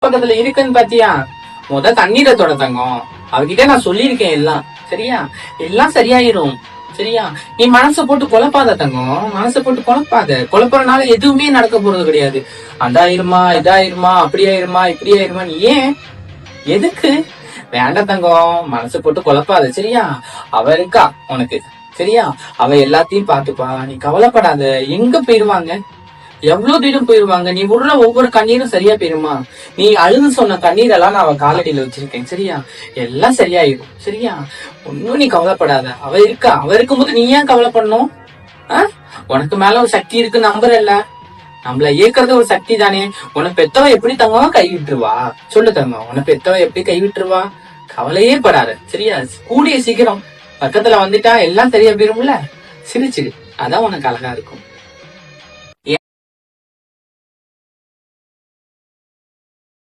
பக்கத்துல இருக்குன்னு பாத்தியா? தண்ணீரை தொட தங்கம். அவகிட்ட நான் சொல்லியிருக்கேன் எல்லாம். சரியா? எல்லாம் சரியாயிரும். சரியா? நீ மனசை போட்டு குழப்பாத தங்கம். மனசை போட்டு குழப்பாத. குழப்பறனால எதுவுமே நடக்க போறது கிடையாது. அதாயிருமா, இதாயிருமா, அப்படியாயிருமா, இப்படியாயிருமா. நீ ஏன் எதுக்கு? வேண்டாம் தங்கம், மனசை போட்டு குழப்பாத. சரியா? அவ இருக்கா உனக்கு. சரியா? அவ எல்லாத்தையும் பாத்துப்பா. நீ கவலைப்படாத. எங்க போயிருவாங்க? எவ்வளவு தூரம் போயிருவாங்க? நீ விடுற ஒவ்வொரு கண்ணீரும் சரியா போயிருமா? நீ அழுது சொன்ன கண்ணீரெல்லாம் நான் அவ காலடியில வச்சிருக்கேன். சரியா? எல்லாம் சரியாயிரும். சரியா? ஒன்னும் நீ கவலைப்படாத. அவ இருக்கா. அவ இருக்கும்போது நீ ஏன் கவலைப்படணும்? உனக்கு மேல ஒரு சக்தி இருக்கு, நம்புறல்ல? நம்மள இயக்குறது ஒரு சக்தி தானே. உனக்கு பெத்தவ எப்படி தங்கம் கைவிட்டுருவா? சொல்லு தங்கம், உனக்கு பெத்தவ எப்படி கைவிட்டுருவா? கவலையே படாத. சரியா? கூடிய சீக்கிரம் பக்கத்துல வந்துட்டா எல்லாம் சரியா போயிரும்ல. சிரிச்சிரு. அதான் உனக்கு அழகா இருக்கும்.